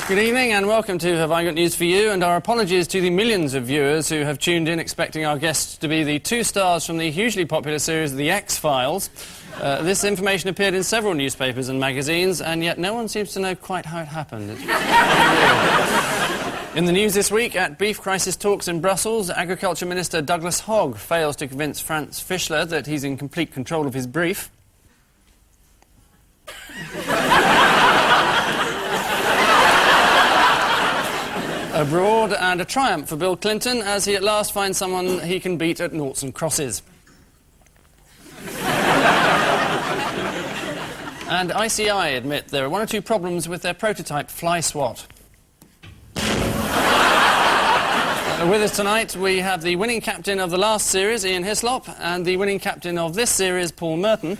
Good evening and welcome to Have I Got News For You, and our apologies to the millions of viewers who have tuned in expecting our guests to be the two stars from the hugely popular series The X-Files. This information appeared in several newspapers and magazines, and yet no one seems to know quite how it happened. It's in the news this week, at beef crisis talks in Brussels, Agriculture Minister Douglas Hogg fails to convince Franz Fischler that he's in complete control of his brief. Abroad, and a triumph for Bill Clinton as he at last finds someone he can beat at noughts and crosses. And ICI admit there are one or two problems with their prototype fly swat. With us tonight we have the winning captain of the last series, Ian Hislop, and the winning captain of this series, Paul Merton.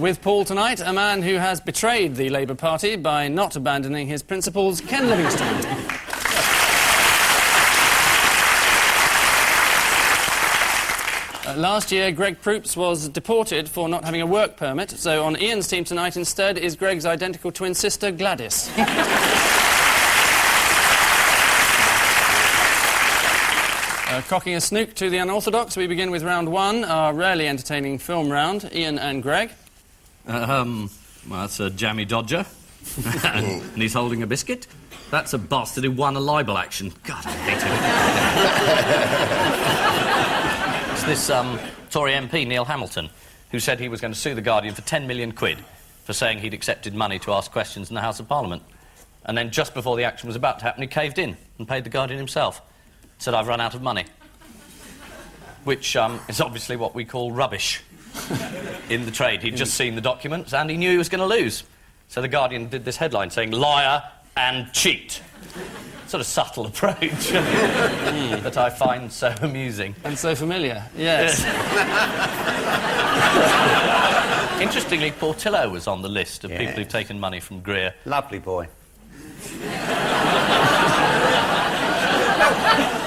With Paul tonight, a man who has betrayed the Labour Party by not abandoning his principles, Ken Livingstone. Last year, Greg Proops was deported for not having a work permit, so on Ian's team tonight instead is Greg's identical twin sister, Gladys. Cocking a snook to the unorthodox, we begin with round one, our rarely entertaining film round. Ian and Greg. Well, that's a jammy dodger. And he's holding a biscuit. That's a bastard who won a libel action. God, I hate him. It's this Tory MP, Neil Hamilton, who said he was going to sue The Guardian for 10 million quid for saying he'd accepted money to ask questions in the House of Parliament. And then just before the action was about to happen, he caved in and paid The Guardian himself. Said, I've run out of money. Which is obviously what we call rubbish in the trade. He'd just seen the documents and he knew he was going to lose. So The Guardian did this headline saying, liar and cheat. Sort of subtle approach that I find so amusing. And so familiar, yes. Interestingly, Portillo was on the list of people who've taken money from Greer. Lovely boy.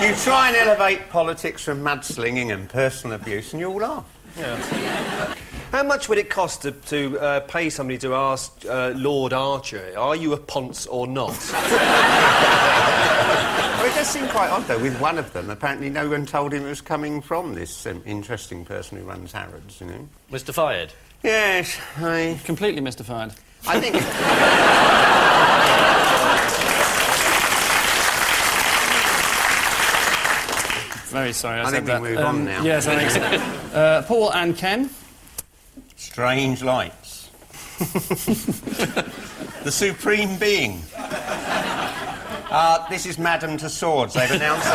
You try and elevate politics from mudslinging and personal abuse and you all laugh. Yeah. How much would it cost to pay somebody to ask Lord Archer, are you a ponce or not? Well, it does seem quite odd, though, with one of them. Apparently no one told him it was coming from this interesting person who runs Harrods, you know. Mystified? Yes, Completely mystified. I think... Very sorry, I think said we that. move on now. Yes, I think so. Paul and Ken. Strange lights. The Supreme Being. This is Madame Tussauds. They've announced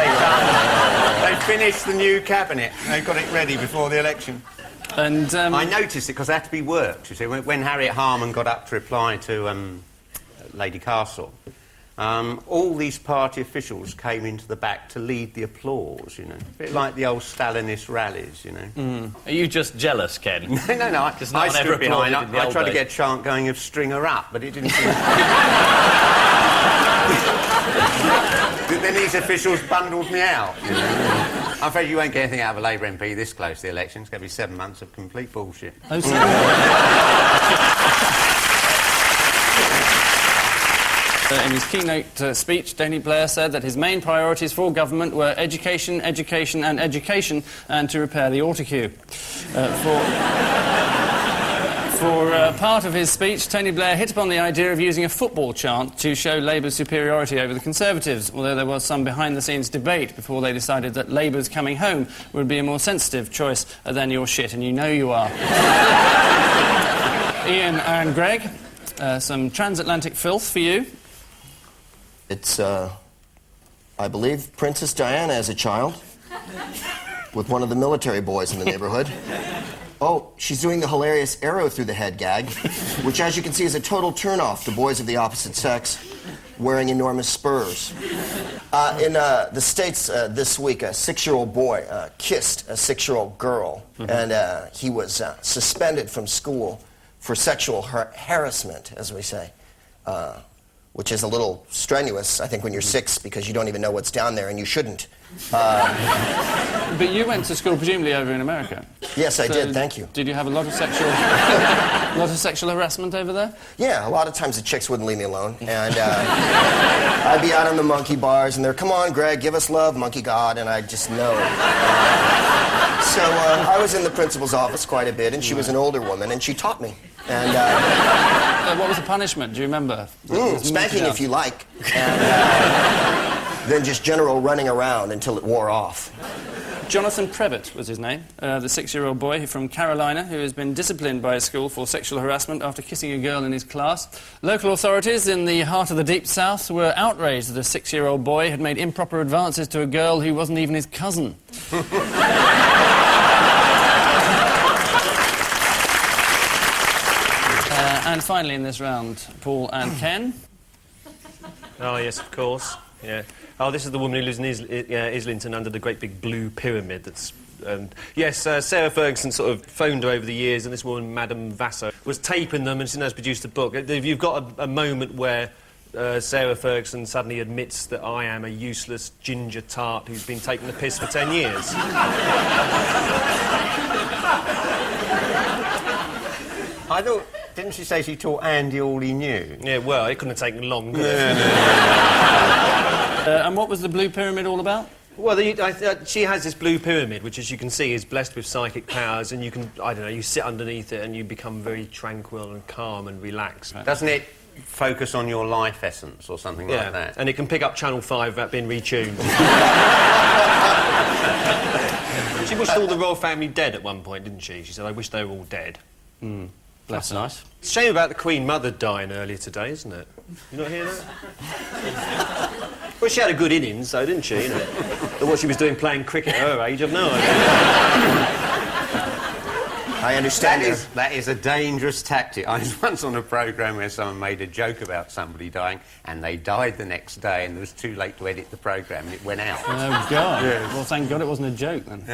they've finished the new cabinet. They've got it ready before the election. And I noticed it because they had to be worked, you see. When Harriet Harman got up to reply to Lady Castle, all these party officials came into the back to lead the applause, you know. A bit like the old Stalinist rallies, you know. Are you just jealous, Ken? No, I stood behind. I tried to get a chant going of string her up, but it didn't seem... Then these officials bundled me out, you know. I'm afraid you won't get anything out of a Labour MP this close to the election. It's going to be 7 months of complete bullshit. Oh, in his keynote speech, Tony Blair said that his main priorities for government were education, education and education, and to repair the autocue. For part of his speech, Tony Blair hit upon the idea of using a football chant to show Labour's superiority over the Conservatives, although there was some behind-the-scenes debate before they decided that Labour's coming home would be a more sensitive choice than your shit, and you know you are. Ian and Greg, some transatlantic filth for you. It's, I believe, Princess Diana as a child, with one of the military boys in the neighborhood. Oh, she's doing the hilarious arrow through the head gag, which, as you can see, is a total turn-off to boys of the opposite sex wearing enormous spurs. In the States this week, a 6-year-old boy kissed a 6-year-old girl, and he was suspended from school for sexual harassment, as we say. which is a little strenuous, I think, when you're 6, because you don't even know what's down there, and you shouldn't. But you went to school presumably over in America. Yes, I did, thank you. Did you have a lot of sexual harassment over there? Yeah, a lot of times the chicks wouldn't leave me alone, and I'd be out on the monkey bars, and they're, come on, Greg, give us love, monkey god, and I'd just know. So I was in the principal's office quite a bit, and she was an older woman, and she taught me. And what was the punishment? Do you remember? Spanking, if you like, and then just general running around until it wore off. Jonathan Previtt was his name, the 6-year-old boy from Carolina who has been disciplined by his school for sexual harassment after kissing a girl in his class. Local authorities in the heart of the Deep South were outraged that a 6-year-old boy had made improper advances to a girl who wasn't even his cousin. And finally in this round, Paul and Ken. Oh, yes, of course. Yeah. Oh, this is the woman who lives in Islington under the great big blue pyramid that's... yes, Sarah Ferguson sort of phoned her over the years, and this woman, Madame Vasso, was taping them, and she has produced a book. You've got a moment where Sarah Ferguson suddenly admits that I am a useless ginger tart who's been taking the piss for 10 years. I thought... Didn't she say she taught Andy all he knew? Yeah, well, it couldn't have taken long, could it? And what was the blue pyramid all about? Well, she has this blue pyramid, which, as you can see, is blessed with psychic powers, and you can, I don't know, you sit underneath it and you become very tranquil and calm and relaxed. Doesn't it focus on your life essence or something like that? And it can pick up Channel 5 without being retuned. She wished all the royal family dead at one point, didn't she? She said, I wish they were all dead. That's nice. It's a shame about the Queen Mother dying earlier today, isn't it? You not hear that? Well, she had a good innings, though, didn't she? You know? What she was doing playing cricket at her age, I've no idea. I understand that is a dangerous tactic. I was once on a programme where someone made a joke about somebody dying, and they died the next day, and it was too late to edit the programme, and it went out. Oh, God. Yes. Well, thank God it wasn't a joke, then.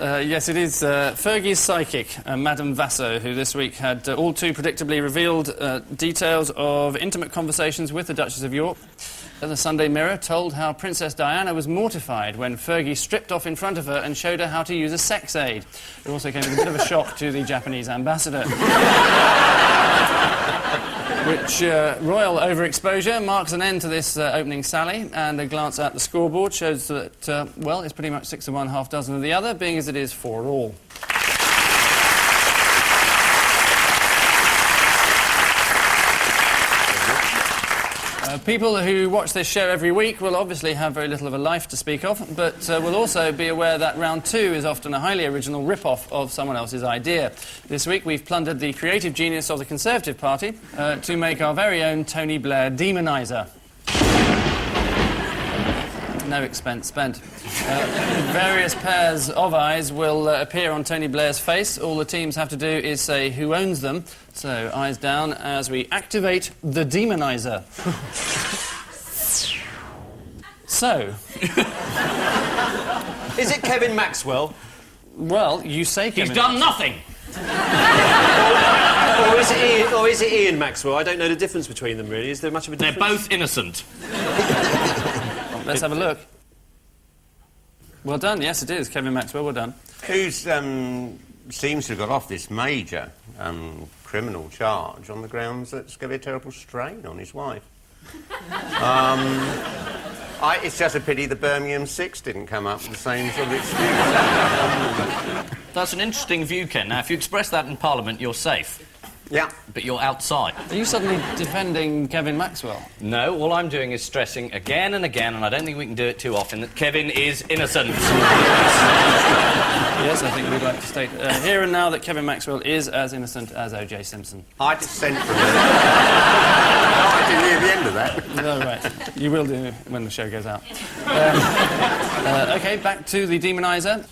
Yes, it is Fergie's psychic, Madame Vasso, who this week had all too predictably revealed details of intimate conversations with the Duchess of York. The Sunday Mirror told how Princess Diana was mortified when Fergie stripped off in front of her and showed her how to use a sex aid. It also came as a bit of a shock to the Japanese ambassador. Which royal overexposure marks an end to this opening sally, and a glance at the scoreboard shows that, well, it's pretty much 6 of one, half dozen of the other, being as it is 4 all. People who watch this show every week will obviously have very little of a life to speak of, but will also be aware that round 2 is often a highly original rip-off of someone else's idea. This week we've plundered the creative genius of the Conservative Party to make our very own Tony Blair demoniser. No expense spent. Various pairs of eyes will appear on Tony Blair's face. All the teams have to do is say who owns them. So, eyes down as we activate the demoniser. So... Is it Kevin Maxwell? Well, you say Kevin... He's done nothing! or is it Ian Maxwell? I don't know the difference between them, really. Is there much of a difference? They're both innocent. Let's have a look. Well done, yes it is, Kevin Maxwell, well done. Who's seems to have got off this major criminal charge on the grounds that it's going to be a terrible strain on his wife. It's just a pity the Birmingham Six didn't come up with the same sort of excuse. That's an interesting view, Ken. Now, if you express that in Parliament, you're safe. Yeah. But you're outside. Are you suddenly defending Kevin Maxwell? No, all I'm doing is stressing again and again, and I don't think we can do it too often, that Kevin is innocent. Yes, I think we'd like to state here and now that Kevin Maxwell is as innocent as O.J. Simpson. I dissent from it. I didn't hear the end of that. Oh, right. You will do when the show goes out. OK, back to the demoniser.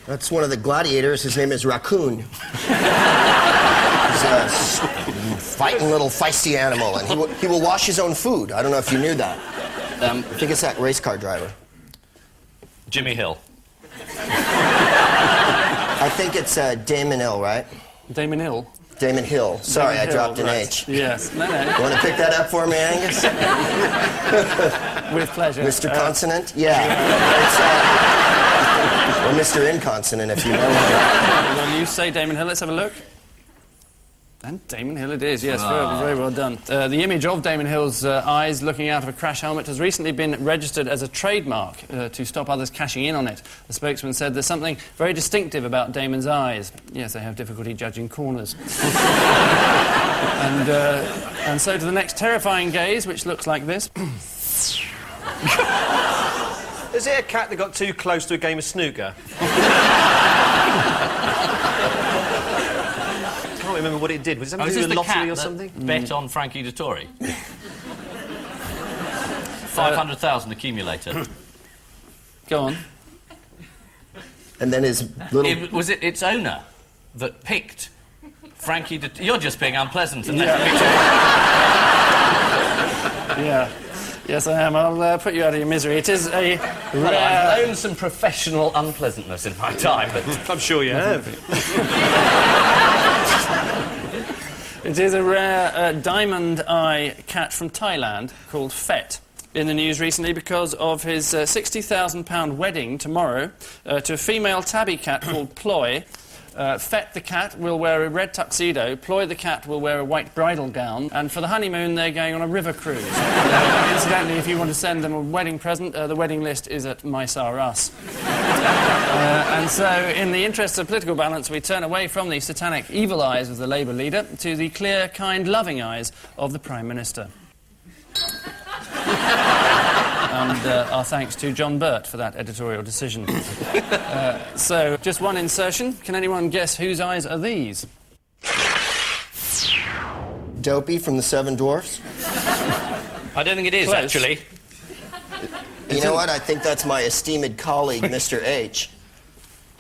That's one of the gladiators. His name is Raccoon. He's a fighting little feisty animal, and he will wash his own food. I don't know if you knew that. I think it's that race car driver. Jimmy Hill. I think it's Damon Hill, right? Damon Hill. Damon Hill. Sorry, Damon I dropped Hill, an right. H. Yes. No, no. You want to pick that up for me, Angus? With pleasure. Mr. Consonant? Yeah. It's, or Mr. Inconsonant, if you know him. Well, you say Damon Hill. Let's have a look. And Damon Hill it is, yes, very well done. The image of Damon Hill's eyes looking out of a crash helmet has recently been registered as a trademark to stop others cashing in on it. The spokesman said there's something very distinctive about Damon's eyes. Yes, they have difficulty judging corners. And so to the next terrifying gaze, which looks like this. Is it a cat that got too close to a game of snooker? I can't remember what it did. Was it something to do with a lottery or something? Bet on Frankie Dettori. 500,000 accumulator. Go on. And then his little... It was its owner that picked Frankie Dettori. You're just being unpleasant and Yeah. Yes, I am. I'll put you out of your misery. It is a Well, I've known some professional unpleasantness in my time, but... I'm sure you have. It is a rare diamond eye cat from Thailand called Fet. In the news recently because of his £60,000 wedding tomorrow to a female tabby cat called Ploy. Fet the cat will wear a red tuxedo, Ploy the cat will wear a white bridal gown, and for the honeymoon they're going on a river cruise. Incidentally, if you want to send them a wedding present, the wedding list is at MySarUs. And so, in the interests of political balance, we turn away from the satanic evil eyes of the Labour leader to the clear, kind, loving eyes of the Prime Minister. And our thanks to John Burt for that editorial decision. So, just one insertion. Can anyone guess whose eyes are these? Dopey from the Seven Dwarfs? I don't think it is, Close. actually. You know what? I think that's my esteemed colleague, Mr. H.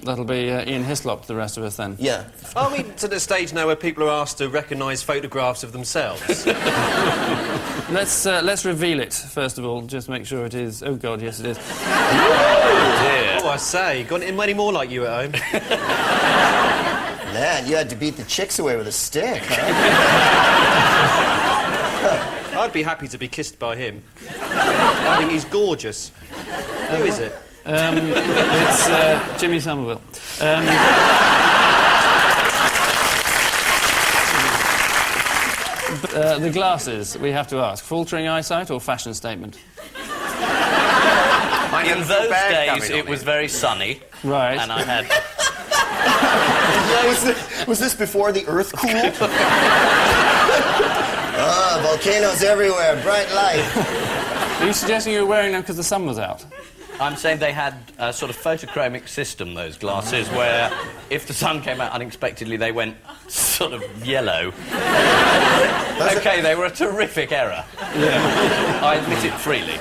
That'll be Ian Hislop, the rest of us, then. Yeah. Are we to the stage now where people are asked to recognise photographs of themselves? Let's reveal it, first of all, just make sure it is... Oh, God, yes, it is. Oh, I say, got any more like you at home? Man, you had to beat the chicks away with a stick, huh? I'd be happy to be kissed by him. I think he's gorgeous. Who is it? It's Jimmy Somerville. The glasses, we have to ask. Faltering eyesight or fashion statement? In those days, it was very sunny. Right. And I had... Was this before the Earth cooled? Volcanoes everywhere, bright light. Are you suggesting you were wearing them because the sun was out? I'm saying they had a sort of photochromic system, those glasses, where if the sun came out unexpectedly, they went sort of yellow. OK, they were a terrific error. Yeah. I admit it freely.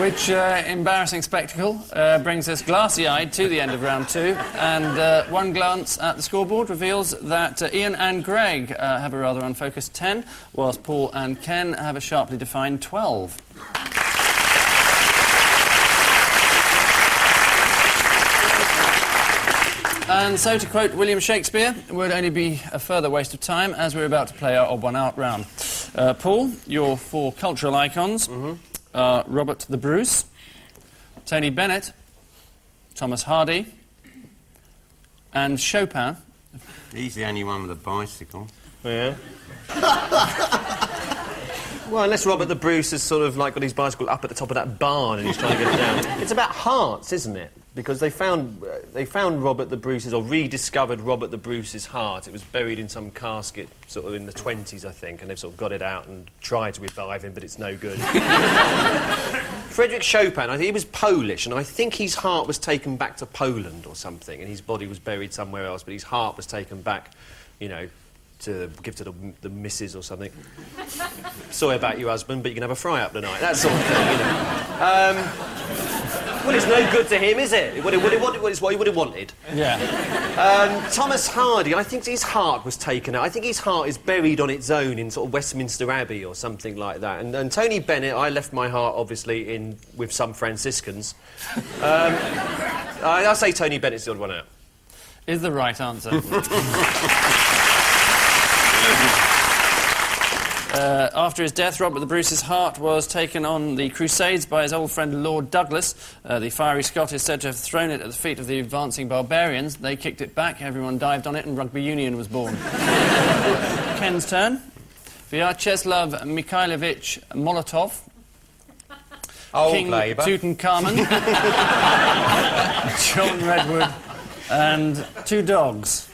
Which embarrassing spectacle brings us glassy-eyed to the end of round two, and one glance at the scoreboard reveals that Ian and Greg have a rather unfocused 10, whilst Paul and Ken have a sharply defined 12. And so, to quote William Shakespeare, it would only be a further waste of time as we're about to play our odd one out round. Paul, your four cultural icons are Robert the Bruce, Tony Bennett, Thomas Hardy, and Chopin. He's the only one with a bicycle. Yeah. Well, unless Robert the Bruce has sort of like got his bicycle up at the top of that barn and he's trying to get it down. It's about hearts, isn't it? Because they found Robert the Bruce's, or rediscovered Robert the Bruce's heart. It was buried in some casket sort of in the 20s, I think, and they've sort of got it out and tried to revive him, but it's no good. Frederick Chopin, I think he was Polish, and I think his heart was taken back to Poland or something, and his body was buried somewhere else, but his heart was taken back, you know, to give to the missus or something. Sorry about your husband, but you can have a fry-up tonight. That sort of thing, you know. Well, it's no good to him, is it? It's what he would have wanted. Yeah. Thomas Hardy, I think his heart was taken out. I think his heart is buried on its own in sort of Westminster Abbey or something like that. And Tony Bennett, I left my heart, obviously, in with some Franciscans. I say Tony Bennett's the odd one out. Is the right answer. After his death, Robert the Bruce's heart was taken on the Crusades by his old friend Lord Douglas. The fiery Scot is said to have thrown it at the feet of the advancing barbarians. They kicked it back, everyone dived on it, and rugby union was born. Ken's turn. Vyacheslav Mikhailovich Molotov. Old King Labour. Tutankhamun. John Redwood. And 2 dogs.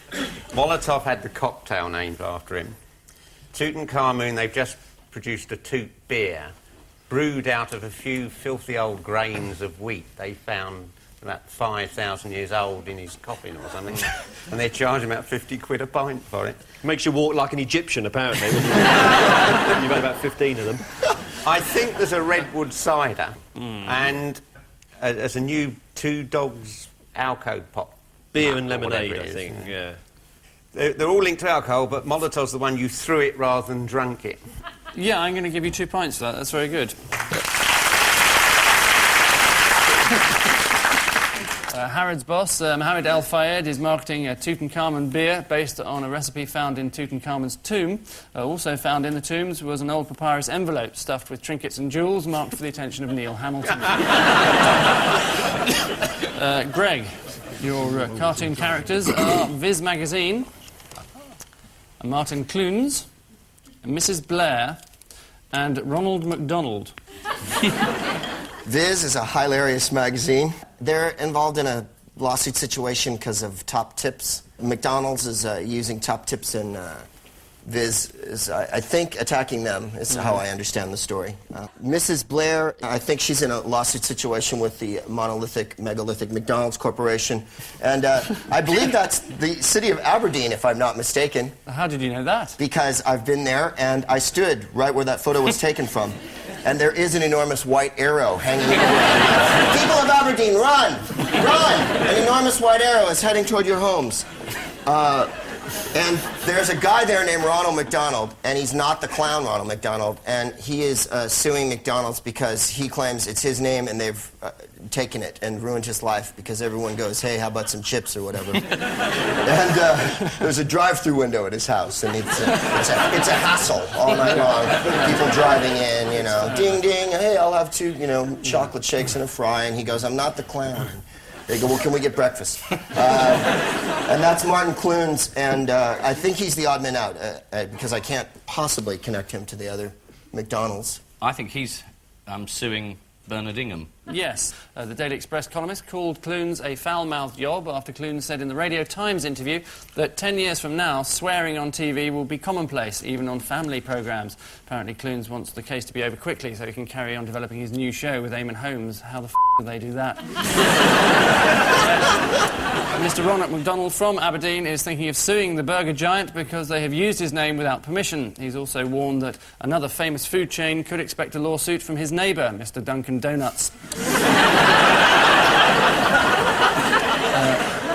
Molotov had the cocktail named after him. Tutankhamun, they've just produced a toot beer, brewed out of a few filthy old grains of wheat they found about 5,000 years old in his coffin or something, and they're charging about 50 quid a pint for it. Makes you walk like an Egyptian, apparently. You've had about 15 of them. I think there's a Redwood cider, and there's a new 2 Dogs alco pop. Beer and or whatever lemonade, it I is, think, yeah. They're all linked to alcohol, but Molotov's the one you threw it rather than drunk it. Yeah, I'm going to give you 2 points for that. That's very good. Harrods boss, Mohammed Al Fayed, is marketing a Tutankhamun beer based on a recipe found in Tutankhamun's tomb. Also found in the tombs was an old papyrus envelope stuffed with trinkets and jewels marked for the attention of Neil Hamilton. Greg, your cartoon characters are Viz Magazine, Martin Clunes, Mrs. Blair, and Ronald McDonald. Viz is a hilarious magazine. They're involved in a lawsuit situation because of top tips. McDonald's is using top tips, and Viz is, I think, attacking them, is how I understand the story. Mrs. Blair, I think she's in a lawsuit situation with the megalithic McDonald's Corporation. And I believe that's the city of Aberdeen, if I'm not mistaken. How did you know that? Because I've been there, and I stood right where that photo was taken from. And there is an enormous white arrow hanging over. People of Aberdeen, run! Run! An enormous white arrow is heading toward your homes. And there's a guy there named Ronald McDonald, and he's not the clown Ronald McDonald, and he is suing McDonald's because he claims it's his name and they've taken it and ruined his life because everyone goes, hey, how about some chips or whatever. And there's a drive-through window at his house, and it's a hassle all night long. People driving in, you know, ding, ding, hey, I'll have 2, you know, chocolate shakes and a fry, and he goes, I'm not the clown. They go, well, can we get breakfast? And that's Martin Clunes, and I think he's the odd man out because I can't possibly connect him to the other McDonald's. I think he's suing Bernard Ingham. Yes. The Daily Express columnist called Clunes a foul-mouthed yob after Clunes said in the Radio Times interview that 10 years from now, swearing on TV will be commonplace, even on family programmes. Apparently, Clunes wants the case to be over quickly so he can carry on developing his new show with Eamon Holmes. How the do they do that? Mr. Ronald McDonald from Aberdeen is thinking of suing the burger giant because they have used his name without permission. He's also warned that another famous food chain could expect a lawsuit from his neighbour, Mr. Dunkin' Donuts.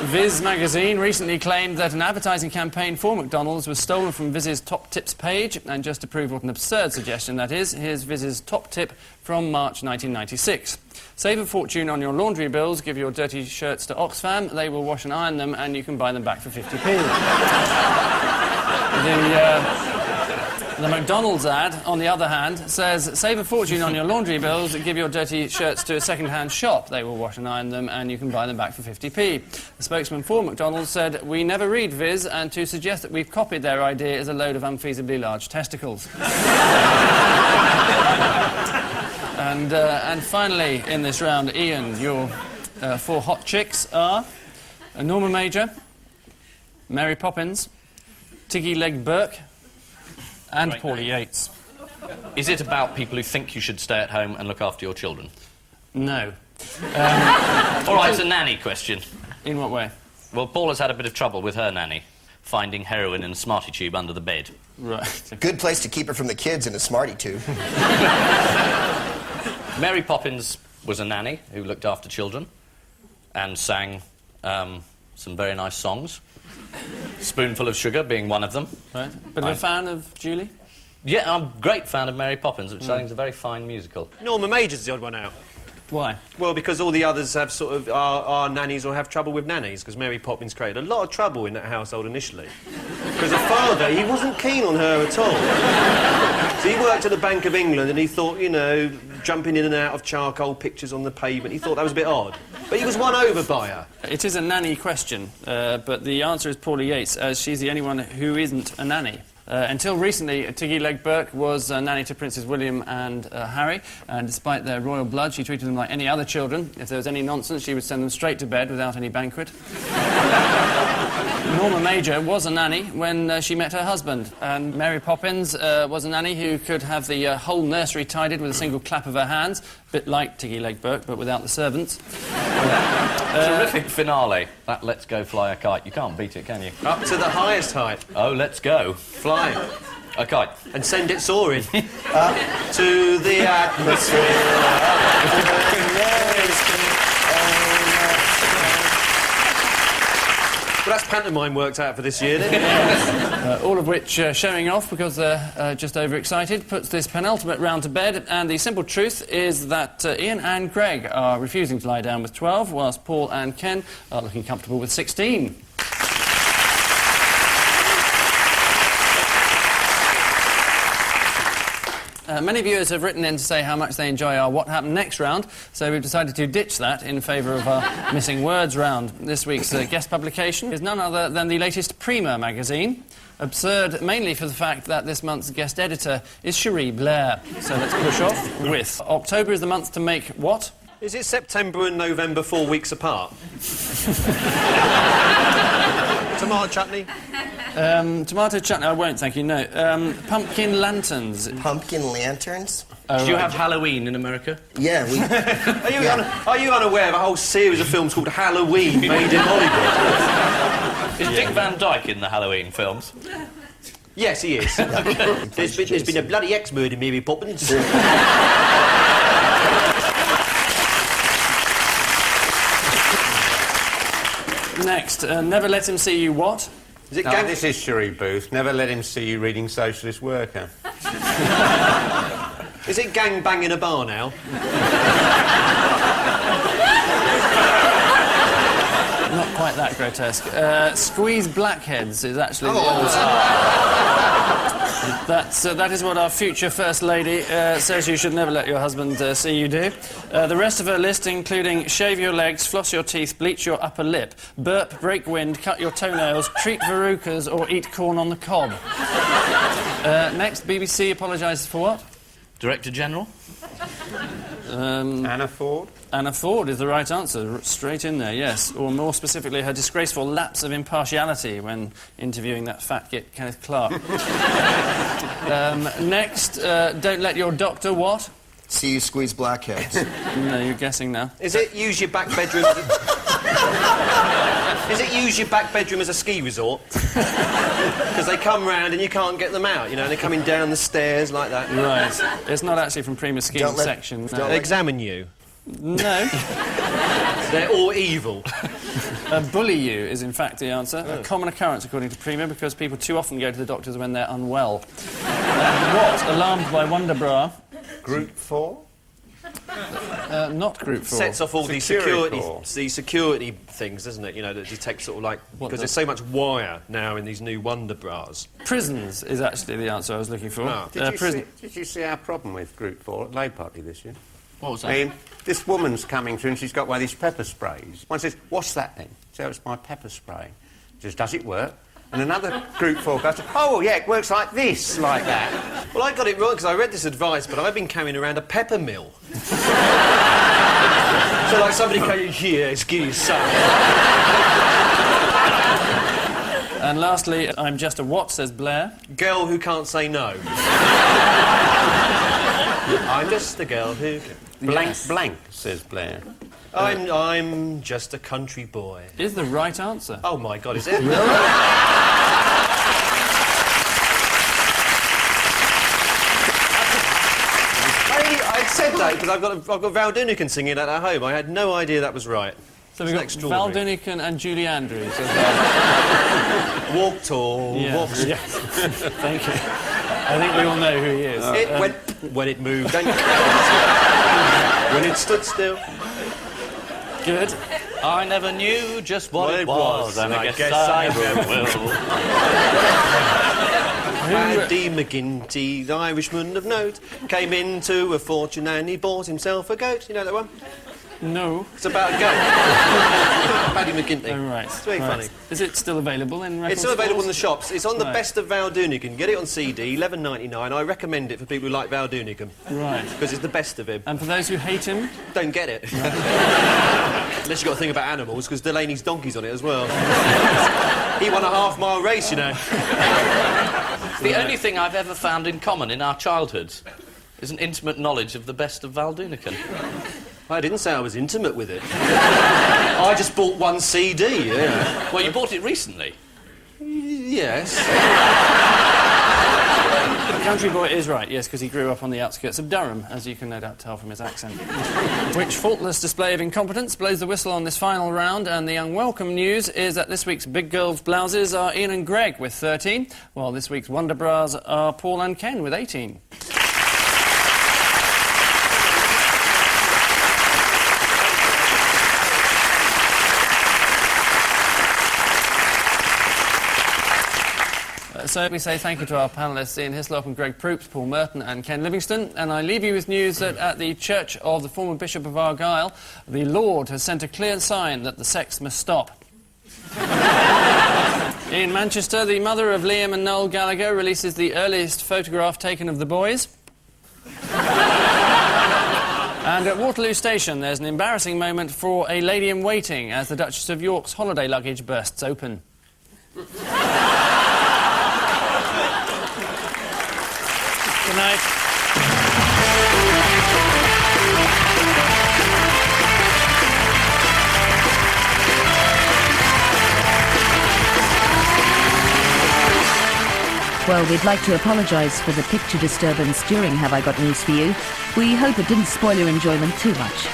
Viz magazine recently claimed that an advertising campaign for McDonald's was stolen from Viz's top tips page, and just to prove what an absurd suggestion that is, here's Viz's top tip from March 1996. Save a fortune on your laundry bills, give your dirty shirts to Oxfam, they will wash and iron them, and you can buy them back for 50p. The McDonald's ad, on the other hand, says, save a fortune on your laundry bills, give your dirty shirts to a second-hand shop. They will wash and iron them, and you can buy them back for 50p. The spokesman for McDonald's said, we never read Viz, and to suggest that we've copied their idea is a load of unfeasibly large testicles. And finally, in this round, Ian, your 4 hot chicks are Norma Major, Mary Poppins, Tiggy Leg Burke, and Paulie Yates. Is it about people who think you should stay at home and look after your children? No. All right, it's a nanny question. In what way? Well, Paula's had a bit of trouble with her nanny, finding heroin in a Smartie tube under the bed. Right. Good place to keep her from the kids in a Smartie tube. Mary Poppins was a nanny who looked after children and sang some very nice songs. Spoonful of Sugar being one of them. Right. But a fan of Julie? Yeah, I'm a great fan of Mary Poppins, which I think is a very fine musical. Norma Major's the odd one out. Why? Well, because all the others have sort of are nannies or have trouble with nannies, because Mary Poppins created a lot of trouble in that household initially. Because her father, he wasn't keen on her at all. So he worked at the Bank of England and he thought, you know, jumping in and out of charcoal pictures on the pavement, he thought that was a bit odd. But he was won over by her. It is a nanny question, but the answer is Paula Yates, as she's the only one who isn't a nanny. Until recently, Tiggy Legg Burke was a nanny to Princes William and Harry, and despite their royal blood, she treated them like any other children. If there was any nonsense, she would send them straight to bed without any banquet. Norma Major was a nanny when she met her husband, and Mary Poppins was a nanny who could have the whole nursery tidied with a single clap of her hands, a bit like Tiggy Legg Burke, but without the servants. Terrific finale. That Let's Go Fly a Kite. You can't beat it, can you? Up to the highest height. Oh, let's go. Fly it. A kite. And send it soaring. Up to the atmosphere. Well, that's pantomime worked out for this year, didn't it? All of which showing off because they're just overexcited puts this penultimate round to bed, and the simple truth is that Ian and Greg are refusing to lie down with 12, whilst Paul and Ken are looking comfortable with 16. Many viewers have written in to say how much they enjoy our What Happened Next round, so we've decided to ditch that in favour of our Missing Words round. This week's guest publication is none other than the latest Prima magazine. Absurd mainly for the fact that this month's guest editor is Cherie Blair. So let's push off with October is the month to make what? Is it September and November 4 weeks apart? Tomato chutney? Tomato chutney, I won't, thank you, no. Pumpkin lanterns. Pumpkin lanterns? Do you have Halloween in America? Yeah, we... Are you unaware of a whole series of films called Halloween made in Hollywood? Is Dick Van Dyke in the Halloween films? Yes, he is. There's been a bloody ex-murder, Mary Poppins. Next, never let him see you what? Is it No, this is Cherie Booth. Never let him see you reading Socialist Worker. Is it gang bang in a bar now? Not quite that grotesque. Squeeze blackheads is actually the answer. That is what our future First Lady says you should never let your husband see you do. The rest of her list, including shave your legs, floss your teeth, bleach your upper lip, burp, break wind, cut your toenails, treat verrucas, or eat corn on the cob. Next, BBC apologises for what? Director General? Anna Ford? Anna Ford is the right answer, straight in there, yes. Or more specifically, her disgraceful lapse of impartiality when interviewing that fat git Kenneth Clark. Next, don't let your doctor what? See you squeeze blackheads. No, you're guessing now. Is it use your back bedroom... Is it use your back bedroom as a ski resort? Because they come round and you can't get them out, you know, they're coming down the stairs like that. Right. It's not actually from Prima Scheme section. No. Examine you. No. They're all evil. Bully you is in fact the answer. A common occurrence according to Prima because people too often go to the doctors when they're unwell. What? Alarmed by Wonder Bra. Group 4? Not Group 4. Sets off all these Security security things, doesn't it? You know, that detects sort of like... Because there's so much wire now in these new Wonder Bras. Prisons is actually the answer I was looking for. Oh. Did you see our problem with Group 4 at Labour Party this year? What was that? I mean, this woman's coming through and she's got one of these pepper sprays. One says, what's that then? So it's my pepper spray. She says, does it work? And another Group 4 goes, oh, yeah, it works like this, like that. Well, I got it wrong because I read this advice, but I've been carrying around a pepper mill. So, like, somebody came here, excuse son. And lastly, I'm just a what, says Blair. Girl who can't say no. I'm just a girl who... Blank, blank, says Blair. I'm just a country boy. Is the right answer. Oh, my God, is it? I said that because I've got Val Doonican singing it at home. I had no idea that was right. So we've got extraordinary. Val Dunican and Julie Andrews as well. Walk tall, Yeah. walk Yes. Thank you. I think we all know who he is. when it moved, don't when it stood still. Good. I never knew just what it was, and I guess I I will. Andy McGinty, the Irishman of note, came into a fortune and he bought himself a goat. You know that one? No. It's about a goat. Paddy McGinty. Oh, right. It's very right. funny. Is it still available in record It's still available in the stores? shops. It's on the Right. Best of Val Dunican. You can get it on CD, $11.99. I recommend it for people who like Val Dunican. Right. Because it's the best of him. And for those who hate him, Don't get it. Unless you've got to think about animals, because Delaney's donkey's on it as well. He won a half-mile race, you know. It's the only thing I've ever found in common in our childhoods is an intimate knowledge of the best of Val Dunican. I didn't say I was intimate with it. I just bought one CD, yeah. Well, you bought it recently. Yes. the country boy is right, yes, because he grew up on the outskirts of Durham, as you can no doubt tell from his accent. Which faultless display of incompetence blows the whistle on this final round, and the unwelcome news is that this week's Big Girls Blouses are Ian and Greg with 13, while this week's Wonder Bras are Paul and Ken with 18. So we say thank you to our panellists Ian Hislop and Greg Proops, Paul Merton and Ken Livingstone, and I leave you with news that at the church of the former Bishop of Argyll, the Lord has sent a clear sign that the sex must stop. In Manchester, the mother of Liam and Noel Gallagher releases the earliest photograph taken of the boys. And at Waterloo Station, there's an embarrassing moment for a lady in waiting as the Duchess of York's holiday luggage bursts open. Good night. Well, we'd like to apologise for the picture disturbance during Have I Got News For You. We hope it didn't spoil your enjoyment too much.